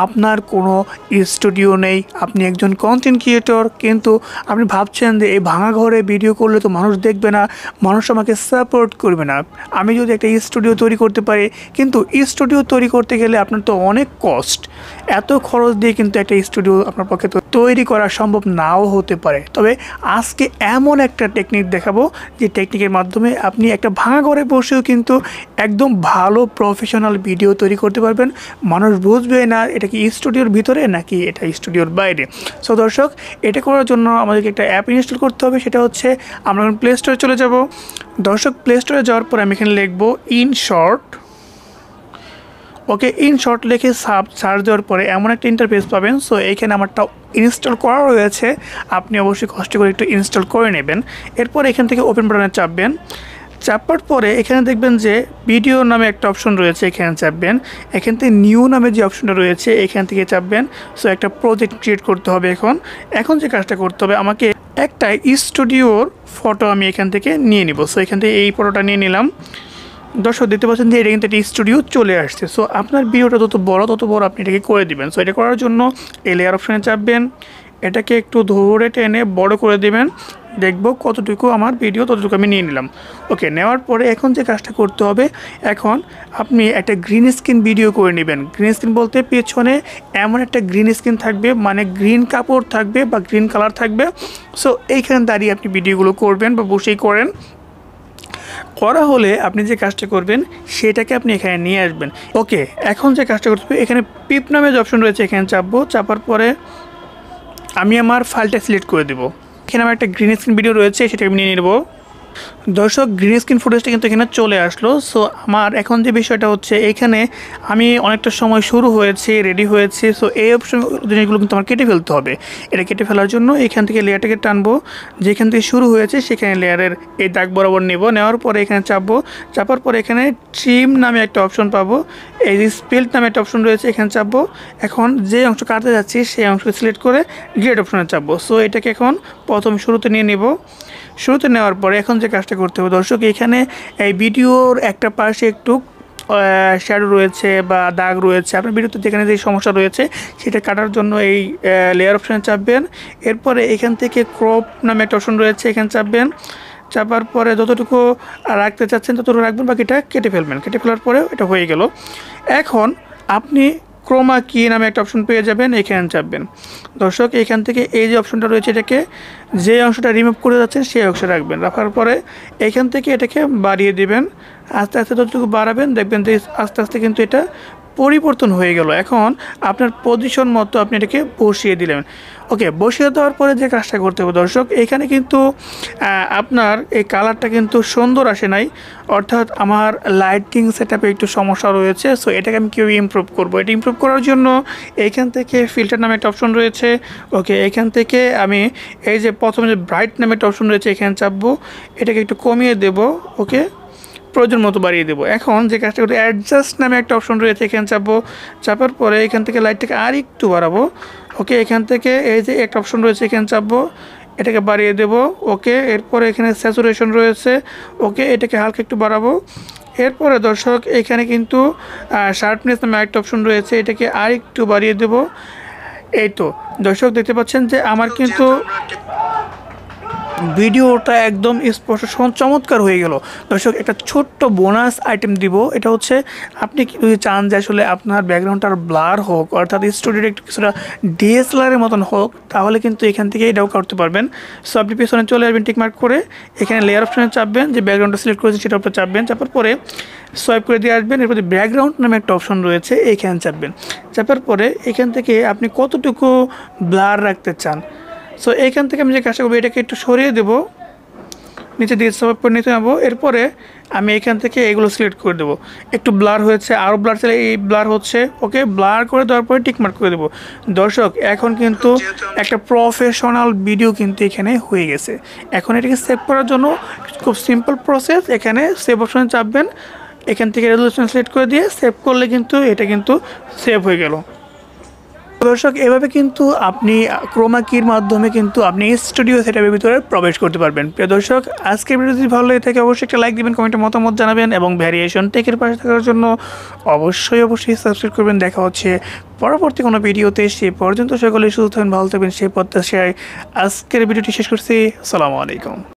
আপনার কোনো স্টুডিও নেই, আপনি একজন কন্টেন্ট ক্রিয়েটর, কিন্তু আপনি ভাবছেন যে এই ভাঙা ঘরে ভিডিও করলে তো মানুষ দেখবে না, মানুষ আমাকে সাপোর্ট করবে না। আমি যদি একটা স্টুডিও তৈরি করতে পারি, কিন্তু স্টুডিও তৈরি করতে গেলে আপনার তো অনেক কস্ট, এত খরচ দিয়ে কিন্তু একটা স্টুডিও আপনার পক্ষে তো তৈরি করা সম্ভব নাও হতে পারে। তবে আজকে এমন একটা টেকনিক দেখাবো যে টেকনিকের মাধ্যমে আপনি একটা ভাঙা ঘরে বসেও কিন্তু একদম ভালো প্রফেশনাল ভিডিও তৈরি করতে পারবেন। মানুষ বুঝবে না এটা কি স্টুডিওর ভিতরে নাকি এটা স্টুডিওর বাইরে। সো দর্শক, এটা করার জন্য আমাদেরকে একটা অ্যাপ ইনস্টল করতে হবে, সেটা হচ্ছে আমরা প্লে স্টোরে চলে যাব। দর্শক, প্লে স্টোরে যাওয়ার পর আমি এখানে লিখব ইনশর্ট। ওকে, ইনশর্ট লিখে সার্চ দেওয়ার পরে এমন একটা ইন্টারফেস পাবেন। সো এইখানে আমারটা ইনস্টল করা রয়েছে, আপনি অবশ্যই কষ্ট করে একটু ইনস্টল করে নেবেন। এরপর এখান থেকে ওপেন বাটনে চাপবেন। চাপার পরে এখানে দেখবেন যে ভিডিও নামে একটা অপশন রয়েছে, এখানে চাপবেন। এখান থেকে নিউ নামে যে অপশনটা রয়েছে এখান থেকে চাপবেন। সো একটা প্রজেক্ট ক্রিয়েট করতে হবে। এখন যে কাজটা করতে হবে, আমাকে একটা স্টুডিওর ফটো আমি এখান থেকে নিয়ে নিব। সো এখান থেকে এই ফটোটা নিয়ে নিলাম। দর্শক দেখতে পাচ্ছেন যে এটা কিন্তু একটা স্টুডিও চলে আসছে। সো আপনার ভিডিওটা যত বড় আপনি এটাকে করে দিবেন। সো এটা করার জন্য এই লেয়ার অপশানে চাপবেন, এটাকে একটু ধরে টেনে বড় করে দিবেন। দেখব কতটুকু আমার ভিডিও, ততটুকু আমি নিয়ে নিলাম। ওকে, নেওয়ার পরে এখন যে কাজটা করতে হবে, এখন আপনি একটা গ্রিন স্ক্রিন ভিডিও করে নেবেন। গ্রিন স্ক্রিন বলতে পেছনে এমন একটা গ্রিন স্ক্রিন থাকবে, মানে গ্রিন কাপড় থাকবে বা গ্রিন কালার থাকবে। সো এইখানে দাঁড়িয়ে আপনি ভিডিওগুলো করবেন বা বসেই করেন। করা হলে আপনি যে কাজটা করবেন সেটাকে আপনি এখানে নিয়ে আসবেন। ওকে, এখন যে কাজটা করতে হবে, এখানে পিপ নামে যে অপশন রয়েছে এখানে চাপবো। চাপার পরে আমি আমার ফাইলটা সিলেক্ট করে দেবো। এখানে আমার একটা গ্রিন স্ক্রিন ভিডিও রয়েছে, সেটা আমি নিয়ে নেব। দর্শক, গ্রিন স্ক্রিন ফুটেজটা কিন্তু এখানে চলে আসলো। সো আমার এখন যে বিষয়টা হচ্ছে, এখানে আমি অনেকটা সময় শুরু হয়েছে, রেডি হয়েছে। সো এই অপশন জিনিসগুলো কিন্তু আমার কেটে ফেলতে হবে। এটা কেটে ফেলার জন্য এখান থেকে লেয়ারটাকে টানবো, যেখান থেকে শুরু হয়েছে সেখানে লেয়ারের এই দাগ বরাবর নেব। নেওয়ার পরে এখানে চাপবো। চাপার পরে এখানে ট্রিম নামে একটা অপশন পাবো, এই যে স্পেল্ট নামে একটা অপশন রয়েছে, এখানে চাপবো। এখন যে অংশ কাটতে যাচ্ছি সেই অংশকে সিলেক্ট করে ডিলিট অপশনে চাপবো। সো এটাকে এখন প্রথম শুরুতে নিয়ে নেব। শুরুতে নেওয়ার পরে এখন যে কাজটা করতে হবে দর্শক, এখানে এই ভিডিওর একটা পাশে একটু শ্যাডো রয়েছে বা দাগ রয়েছে, আপনার ভিডিওতে যেখানে যে সমস্যা রয়েছে সেটা কাটার জন্য এই লেয়ার অপশানে চাপবেন। এরপরে এখান থেকে ক্রপ নামে একটা অপশন রয়েছে, এখানে চাপবেন। চাপার পরে যতটুকু রাখতে চাচ্ছেন ততটুকু রাখবেন, বাকিটা কেটে ফেলবেন। কেটে ফেলার পরে এটা হয়ে গেল। এখন আপনি ক্রোমা কি নামে একটা অপশন পেয়ে যাবেন, এখানে চাপবেন। দর্শক, এখান থেকে এই যে অপশনটা রয়েছে, এটাকে যে অংশটা রিমুভ করে যাচ্ছেন সেই অংশে রাখবেন। রাখার পরে এখান থেকে এটাকে বাড়িয়ে দিবেন। আস্তে আস্তে যতটুকু বাড়াবেন দেখবেন যে আস্তে আস্তে কিন্তু এটা পরিবর্তন হয়ে গেল। এখন আপনার পজিশন মতো আপনি এটাকে বসিয়ে দিলেন। ওকে, বসিয়ে দেওয়ার পরে যে কাজটা করতে হবে দর্শক, এখানে কিন্তু আপনার এই কালারটা কিন্তু সুন্দর আসে নাই, অর্থাৎ আমার লাইটিং সেটআপে একটু সমস্যা রয়েছে। সো এটাকে আমি কীভাবে ইমপ্রুভ করবো, এটা ইমপ্রুভ করার জন্য এইখান থেকে ফিল্টার নামে একটা অপশন রয়েছে। ওকে, এখান থেকে আমি এই যে প্রথমে যে ব্রাইট নামে একটা অপশন রয়েছে এখানে চাপবো, এটাকে একটু কমিয়ে দেব। ওকে, প্রয়োজন মতো বাড়িয়ে দেবো। এখন যে কাজটা করতে অ্যাডজাস্ট নামে একটা অপশন রয়েছে, এখানে চাপবো। চাপার পরে এখান থেকে লাইটটাকে আর একটু বাড়াবো। ওকে, এখান থেকে এই যে একটা অপশন রয়েছে এখানে চাপবো, এটাকে বাড়িয়ে দেব। ওকে, এরপরে এখানে স্যাচুরেশন রয়েছে। ওকে, এটাকে হালকা একটু বাড়াবো। এরপরে দর্শক, এখানে কিন্তু শার্পনেস নামে একটা অপশন রয়েছে, এটাকে আর একটু বাড়িয়ে দেব। এই তো দর্শক, দেখতে পাচ্ছেন যে আমার কিন্তু ভিডিওটা একদম স্পষ্ট চমৎকার হয়ে গেল। দর্শক, একটা ছোট্ট বোনাস আইটেম দিব, এটা হচ্ছে আপনি যদি চান যে আসলে আপনার ব্যাকগ্রাউন্ডটা ব্লার হোক, অর্থাৎ স্টুডিওটা একটু কিছুটা ডিএসএলআরের মতন হোক, তাহলে কিন্তু এখান থেকে এটাও করতে পারবেন। সো আপনি পেছনে চলে আসবেন, টিকমার্ক করে এখানে লেয়ার অপশানে চাপবেন, যে ব্যাকগ্রাউন্ডটা সিলেক্ট করেছেন সেটার উপরে চাপবেন। চাপার পরে সোয়াইপ করে দিয়ে আসবেন। এরপরে ব্যাকগ্রাউন্ড নামে একটা অপশন রয়েছে, এইখানে চাপবেন। চাপার পরে এখান থেকে আপনি কতটুকু ব্লার রাখতে চান, সো এইখান থেকে আমি যে কাজটা করবো, এটাকে একটু সরিয়ে দেবো, নিচে দিয়ে সোয়াইপ করে নিতে যাবো। এরপরে আমি এখান থেকে এগুলো সিলেক্ট করে দেবো। একটু ব্লার হয়েছে, আরও ব্লার চাইলে এই ব্লার হচ্ছে। ওকে, ব্লার করে দেওয়ার পরে টিকমার্ক করে দেবো। দর্শক, এখন কিন্তু একটা প্রফেশনাল ভিডিও কিন্তু এখানে হয়ে গেছে। এখন এটাকে সেভ করার জন্য খুব সিম্পল প্রসেস, এখানে সেভ অপশনে চাপবেন, এখান থেকে রেজলিউশন সিলেক্ট করে দিয়ে সেভ করলে কিন্তু এটা কিন্তু সেভ হয়ে গেল। দর্শক এভাবে কিন্তু আপনি ক্রোমা কির মাধ্যমে কিন্তু আপনি স্টুডিও সেটআপের ভিতরে প্রবেশ করতে পারবেন। প্রিয় দর্শক আজকের ভিডিও যদি ভালো লাগে থাকে অবশ্যই একটা লাইক দিবেন, কমেন্টে মতামত জানাবেন এবং ভ্যারিয়েশন টেকের পাশে থাকার জন্য অবশ্যই সাবস্ক্রাইব করবেন। দেখা হচ্ছে পরবর্তী কোনো ভিডিওতে, সে পর্যন্ত সকলে সুস্থ থাকবেন, ভালো থাকবেন সেই প্রত্যাশায় আজকের ভিডিওটি শেষ করছি। আসসালামু আলাইকুম।